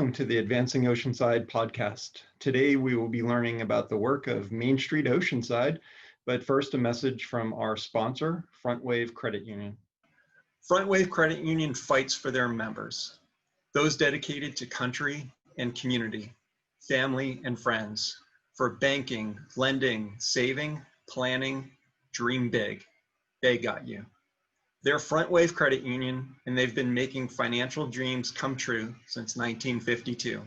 welcome to the Advancing Oceanside Podcast. Today we will be learning about the work of MainStreet Oceanside, but first a message from our sponsor, FrontWave Credit Union. FrontWave Credit Union fights for their members, those dedicated to country and community, family and friends, for banking, lending, saving, planning, dream big. They got you. They're FrontWave Credit Union, and they've been making financial dreams come true since 1952.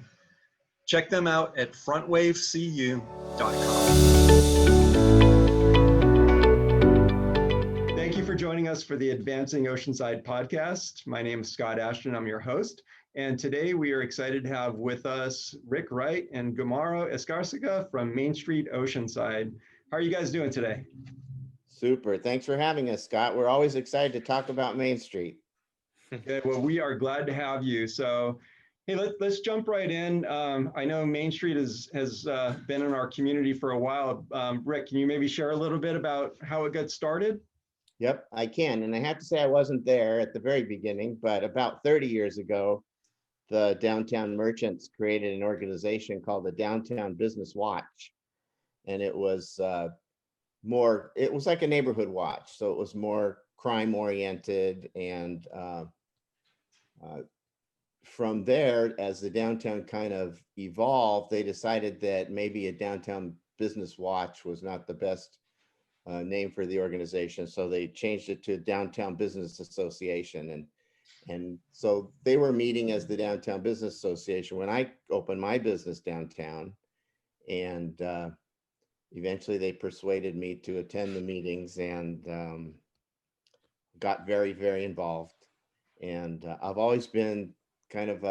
Check them out at frontwavecu.com. Thank you for joining us for the Advancing Oceanside Podcast. My name is Scott Ashton. I'm your host. And today we are excited to have with us Rick Wright and Gumaro Escarcega from MainStreet Oceanside. How are you guys doing today? Super. Thanks for having us, Scott. We're always excited to talk about Main Street. Good. Well, we are glad to have you. So, hey, let's jump right in. I know Main Street has been in our community for a while. Rick, can you maybe share a little bit about how it got started? Yep, I can. And I have to say I wasn't there at the very beginning, but about 30 years ago, the downtown merchants created an organization called the Downtown Business Watch. And it was it was like a neighborhood watch. So it was more crime oriented. And from there, as the downtown kind of evolved, they decided that maybe a downtown business watch was not the best name for the organization. So they changed it to Downtown Business Association. And so they were meeting as the Downtown Business Association when I opened my business downtown. And eventually they persuaded me to attend the meetings and got very, very involved. And I've always been kind of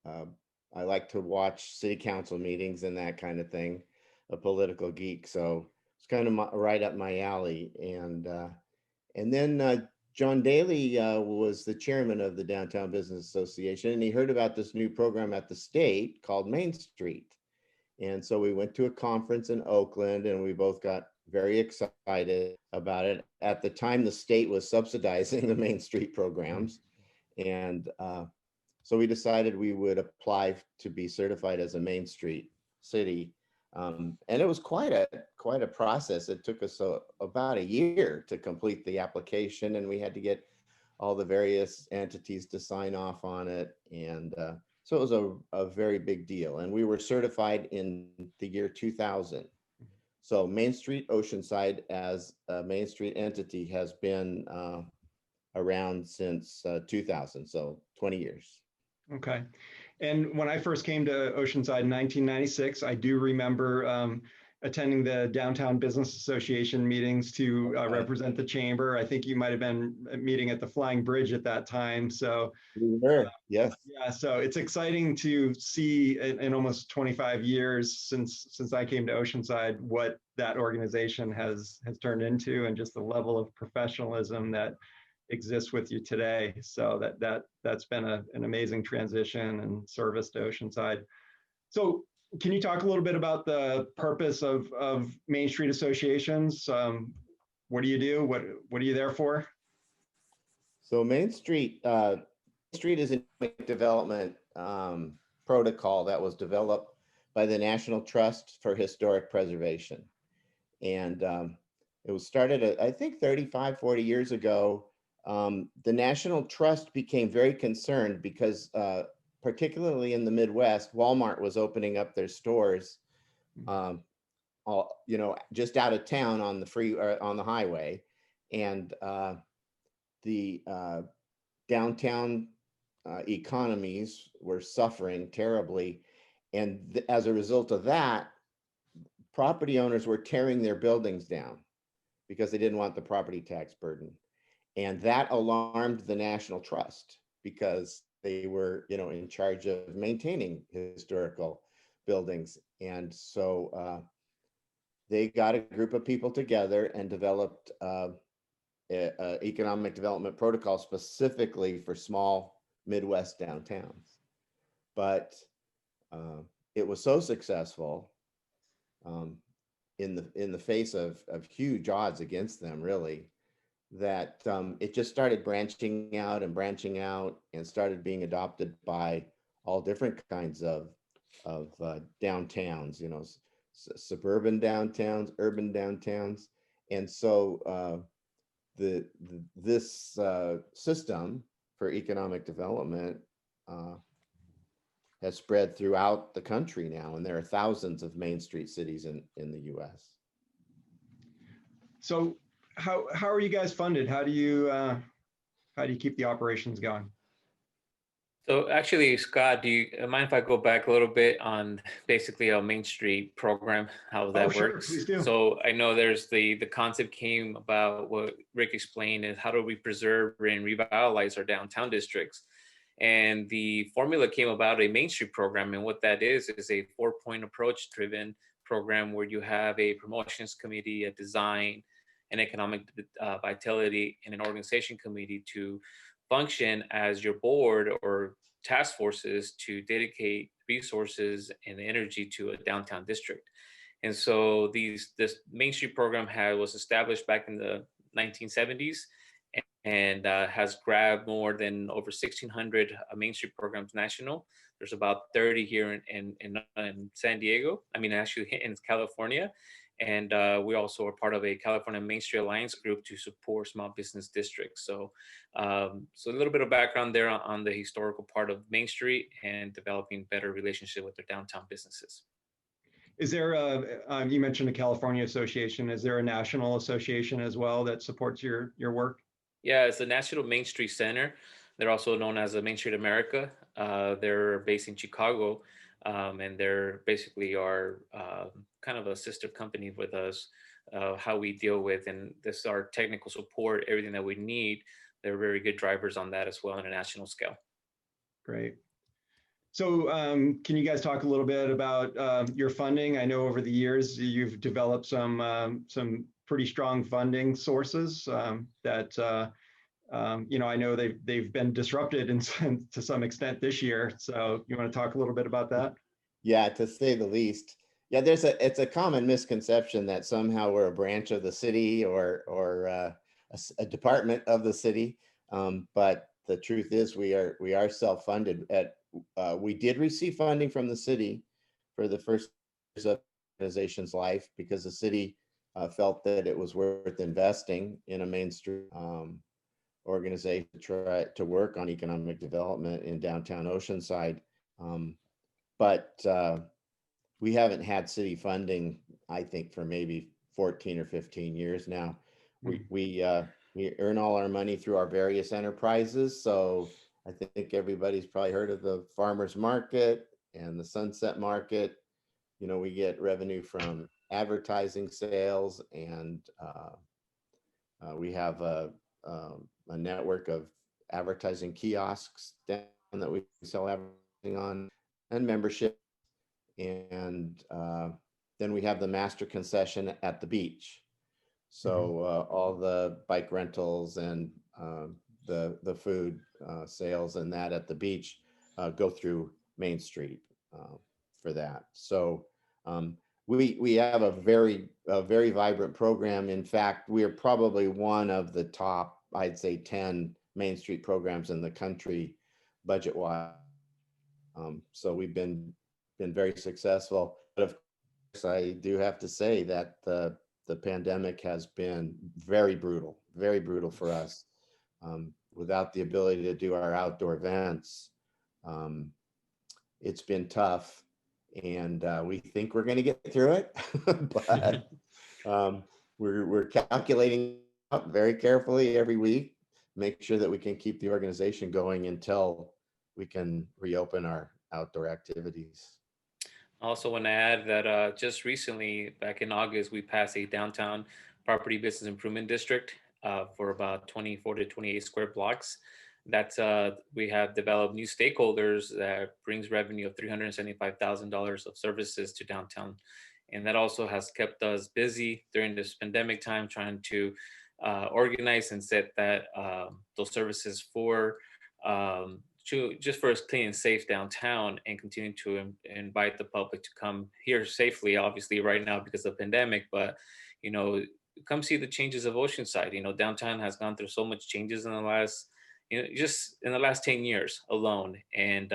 I like to watch city council meetings and that kind of thing, a political geek. So it's kind of right up my alley. And then John Daly was the chairman of the Downtown Business Association, and he heard about this new program at the state called Main Street. And so we went to a conference in Oakland, and we both got very excited about it. At the time, the state was subsidizing the Main Street programs. And so we decided we would apply to be certified as a Main Street city. And it was quite a process. It took us about a year to complete the application, and we had to get all the various entities to sign off on it. And so it was a very big deal. And we were certified in the year 2000. So MainStreet Oceanside as a Main Street entity has been around since 2000, so 20 years. Okay. And when I first came to Oceanside in 1996, I do remember attending the Downtown Business Association meetings to represent the chamber. I think you might have been meeting at the Flying Bridge at that time. So, yes. Yeah, so it's exciting to see in almost 25 years since I came to Oceanside what that organization has turned into, and just the level of professionalism that exists with you today. So that's been an amazing transition and service to Oceanside. So can you talk a little bit about the purpose of Main Street Associations? What do you do? What are you there for? So Main Street is an economic development protocol that was developed by the National Trust for Historic Preservation. And it was started, I think, 35, 40 years ago. The National Trust became very concerned because particularly in the Midwest, Walmart was opening up their stores, just out of town on the highway, and the downtown economies were suffering terribly, and as a result of that, property owners were tearing their buildings down because they didn't want the property tax burden, and that alarmed the National Trust because they were, in charge of maintaining historical buildings. And so they got a group of people together and developed an economic development protocol specifically for small Midwest downtowns. But it was so successful in the face of huge odds against them, really, that it just started branching out and started being adopted by all different kinds of downtowns, suburban downtowns, urban downtowns. And so this system for economic development has spread throughout the country now, and there are thousands of Main Street cities in the US. So how are you guys funded? How do you keep the operations going? So actually, Scott, do you mind if I go back a little bit on basically our Main Street program, how that Sure, works? please do. So I know there's the concept came about what Rick explained is how do we preserve and revitalize our downtown districts? And the formula came about a Main Street program. And what that is a 4-point approach driven program where you have a promotions committee, a design, an economic vitality, and an organization committee to function as your board or task forces to dedicate resources and energy to a downtown district. And so this Main Street program was established back in the 1970s and has grabbed more than over 1,600 Main Street programs national. There's about 30 here in San Diego. I mean, actually in California. And we also are part of a California Main Street Alliance group to support small business districts. So, so a little bit of background there on the historical part of Main Street and developing better relationship with their downtown businesses. Is there you mentioned a California association, is there a national association as well that supports your work? Yeah, it's the National Main Street Center. They're also known as the Main Street America. They're based in Chicago. And they're basically our kind of a sister company with us, how we deal with, and this is our technical support, everything that we need. They're very good drivers on that as well on a national scale. Great. So can you guys talk a little bit about your funding? I know over the years you've developed some pretty strong funding sources that I know they've been disrupted to some extent this year. So you want to talk a little bit about that? Yeah, to say the least. Yeah, it's a common misconception that somehow we're a branch of the city or a department of the city. But the truth is we are self-funded. We did receive funding from the city for the first years of the organization's life because the city felt that it was worth investing in a Main Street organization to try to work on economic development in downtown Oceanside. But we haven't had city funding, I think, for maybe 14 or 15 years now. We earn all our money through our various enterprises. So I think everybody's probably heard of the Farmers Market and the Sunset Market. We get revenue from advertising sales, and we have a network of advertising kiosks down that we sell advertising on, and membership. And then we have the master concession at the beach. So all the bike rentals and the food sales and that at the beach go through Main Street for that. So we have a very vibrant program. In fact, we are probably one of the top, I'd say, 10 Main Street programs in the country budget-wise. So we've been very successful. But of course, I do have to say that the pandemic has been very brutal for us. Without the ability to do our outdoor events, it's been tough, and we think we're going to get through it. But we're calculating out very carefully every week, make sure that we can keep the organization going until we can reopen our outdoor activities. I also want to add that just recently, back in August, we passed a downtown property business improvement district for about 24 to 28 square blocks. That's we have developed new stakeholders that brings revenue of $375,000 of services to downtown. And that also has kept us busy during this pandemic time, trying to organize and set that those services for just for us clean and safe downtown, and continue to invite the public to come here safely, obviously right now because of the pandemic, but come see the changes of Oceanside. Downtown has gone through so much changes in the last, just in the last 10 years alone. And,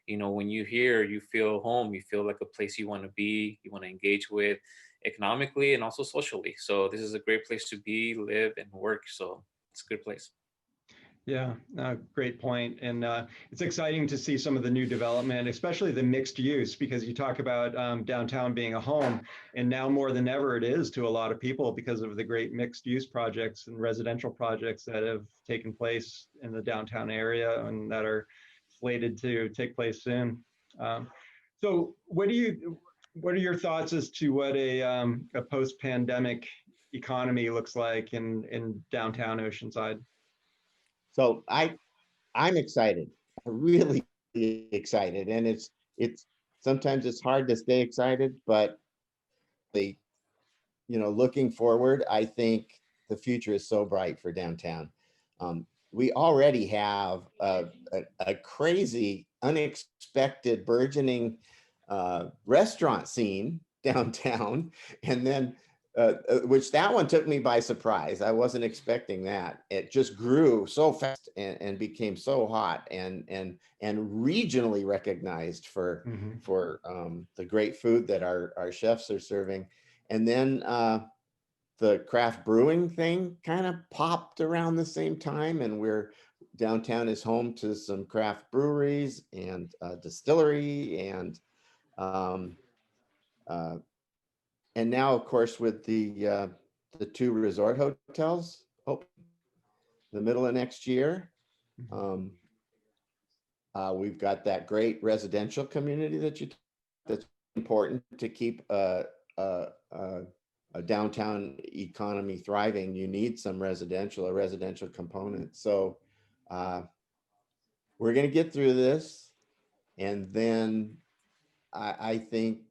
when you're here, you feel home, you feel like a place you want to be, you want to engage with economically and also socially. So this is a great place to be, live, and work. So it's a good place. Yeah, great point. And it's exciting to see some of the new development, especially the mixed use, because you talk about downtown being a home, and now more than ever it is to a lot of people because of the great mixed use projects and residential projects that have taken place in the downtown area and that are slated to take place soon. So what are your thoughts as to what a post-pandemic economy looks like in downtown Oceanside? So I'm excited, really excited, and it's sometimes it's hard to stay excited, but looking forward, I think the future is so bright for downtown. We already have a crazy, unexpected, burgeoning restaurant scene downtown, and then which that one took me by surprise. I wasn't expecting that. It just grew so fast and became so hot and regionally recognized for the great food that our chefs are serving. And then the craft brewing thing kind of popped around the same time, and downtown is home to some craft breweries and distillery and now, of course, with the 2 resort hotels open in the middle of next year, we've got that great residential community that's important to keep a downtown economy thriving. You need a residential component. So we're going to get through this, and then I think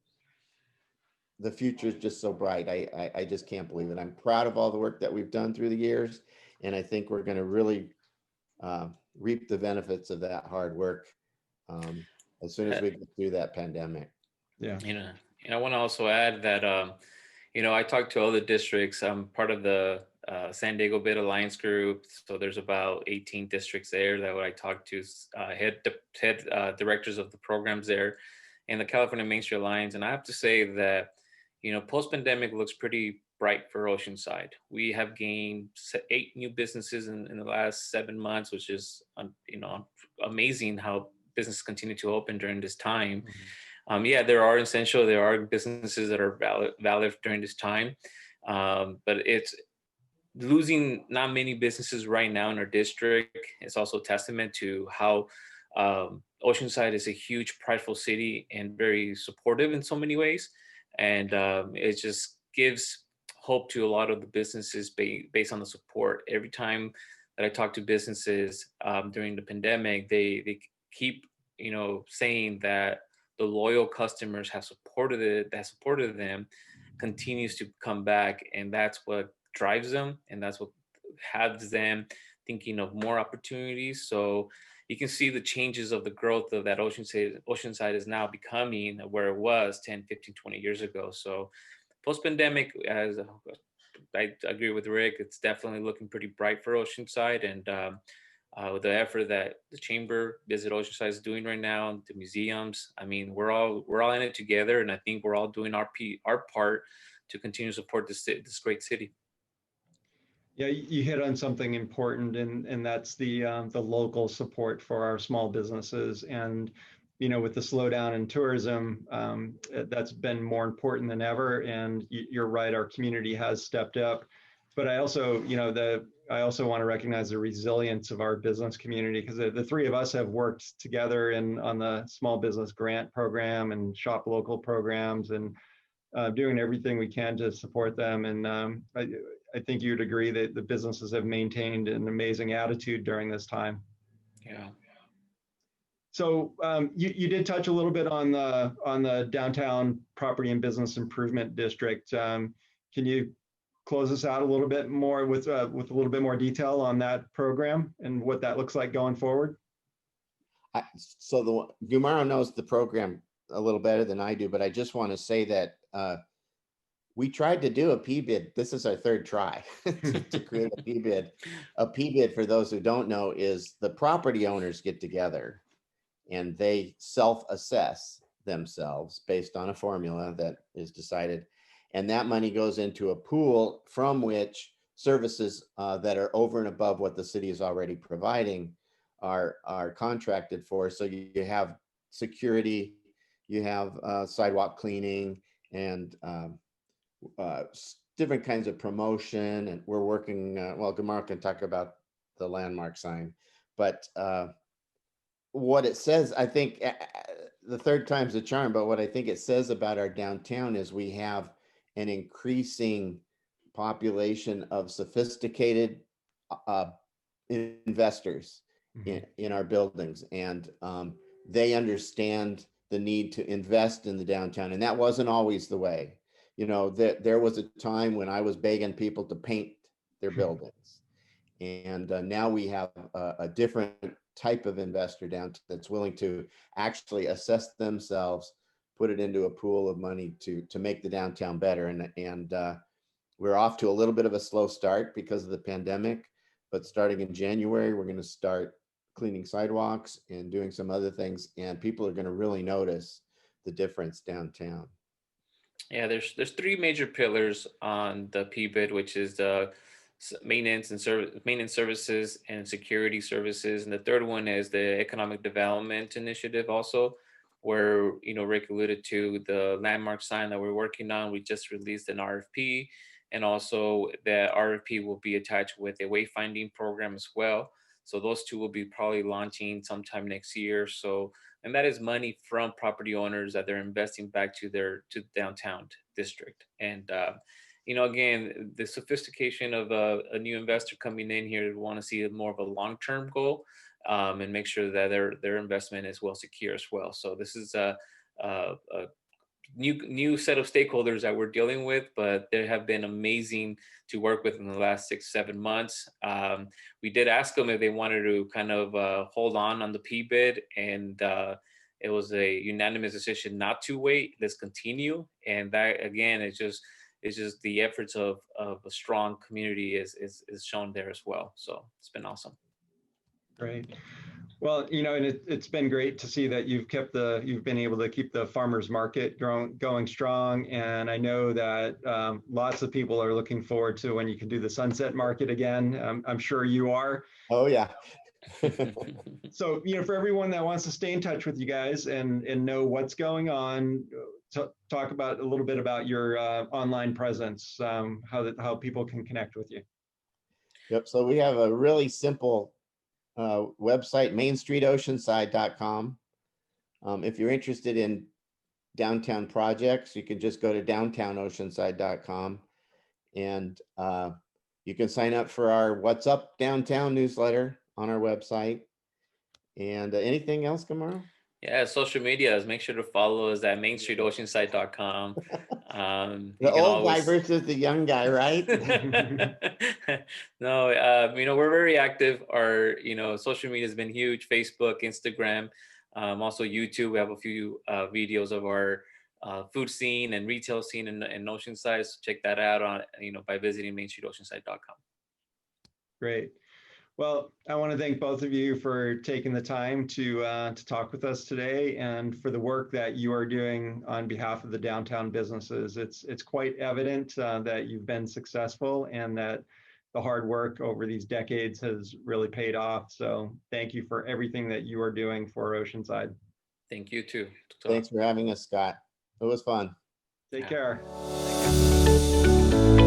the future is just so bright. I just can't believe it. I'm proud of all the work that we've done through the years, and I think we're going to really reap the benefits of that hard work as soon as we get through that pandemic. Yeah. And I want to also add that I talked to other districts. I'm part of the San Diego Bid Alliance group. So there's about 18 districts there that I talk to, head directors of the programs there in the California Main Street Alliance. And I have to say that, post-pandemic looks pretty bright for Oceanside. We have gained 8 new businesses in the last 7 months, which is, amazing how businesses continue to open during this time. There are businesses that are valid during this time, but it's losing not many businesses right now in our district. It's also a testament to how Oceanside is a huge, prideful city and very supportive in so many ways. And it just gives hope to a lot of the businesses based on the support. Every time that I talk to businesses during the pandemic, they keep, saying that the loyal customers have supported them, continues to come back. And that's what drives them. And that's what has them thinking of more opportunities. So you can see the changes of the growth of that Oceanside is now becoming where it was 10, 15, 20 years ago. So post-pandemic, as I agree with Rick, it's definitely looking pretty bright for Oceanside. And with the effort that the Chamber Visit Oceanside is doing right now, the museums, I mean, we're all in it together. And I think we're all doing our part to continue to support this great city. Yeah, you hit on something important, and that's the local support for our small businesses. And with the slowdown in tourism, that's been more important than ever. And you're right, our community has stepped up. But I also, want to recognize the resilience of our business community, because the 3 of us have worked together on the small business grant program and shop local programs, and doing everything we can to support them. And I think you'd agree that the businesses have maintained an amazing attitude during this time. Yeah. So you did touch a little bit on the downtown property and business improvement district. Can you close us out a little bit more with a little bit more detail on that program and what that looks like going forward? So Gumaro knows the program a little better than I do, but I just want to say that we tried to do a PBID. This is our 3rd try to create a PBID. A PBID, for those who don't know, is the property owners get together and they self-assess themselves based on a formula that is decided. And that money goes into a pool from which services that are over and above what the city is already providing are contracted for. So you have security, you have sidewalk cleaning, and different kinds of promotion. And we're working, well, Gamar can talk about the landmark sign, but what it says, I think the third time's the charm, but what I think it says about our downtown is we have an increasing population of sophisticated investors in our buildings, and they understand the need to invest in the downtown, and that wasn't always the way. You know, there was a time when I was begging people to paint their buildings, and now we have a different type of investor down that's willing to actually assess themselves, put it into a pool of money to make the downtown better. And we're off to a little bit of a slow start because of the pandemic, but starting in January, we're going to start cleaning sidewalks and doing some other things, and people are going to really notice the difference downtown. Yeah, there's three major pillars on the PBID, which is the maintenance services and security services, and the third one is the economic development initiative, also, where Rick alluded to the landmark sign that we're working on. We just released an RFP, and also the RFP will be attached with a wayfinding program as well. So those two will be probably launching sometime next year. So, and that is money from property owners that they're investing back to the downtown district. And again, the sophistication of a new investor coming in here want to see more of a long-term goal, and make sure that their investment is well secure as well. So this is a new set of stakeholders that we're dealing with, but they have been amazing to work with in the last 6-7 months. We did ask them if they wanted to kind of hold on the PBID, and it was a unanimous decision not to wait. Let's continue. And that, again, it's just the efforts of a strong community is shown there as well. So it's been awesome. Great. Well, and it's been great to see that you've been able to keep the farmers market going strong. And I know that lots of people are looking forward to when you can do the Sunset Market again. I'm sure you are. Oh, yeah. So, for everyone that wants to stay in touch with you guys and know what's going on, talk about a little bit about your online presence, how people can connect with you. Yep. So we have a really simple website, MainStreetOceanside.com. If you're interested in downtown projects, you can just go to DowntownOceanside.com, and you can sign up for our What's Up Downtown newsletter on our website. And anything else, Gamaro? Yeah, social media, make sure to follow us at MainStreetOceanside.com. The old guy versus the young guy, right? No, we're very active. Our, social media has been huge: Facebook, Instagram, also YouTube. We have a few videos of our food scene and retail scene in Oceanside. So check that out on, by visiting MainStreetOceanside.com. Great. Well, I want to thank both of you for taking the time to talk with us today, and for the work that you are doing on behalf of the downtown businesses. It's quite evident that you've been successful, and that the hard work over these decades has really paid off. So thank you for everything that you are doing for Oceanside. Thank you too. Thanks for having us, Scott. It was fun. Take care. Thank you.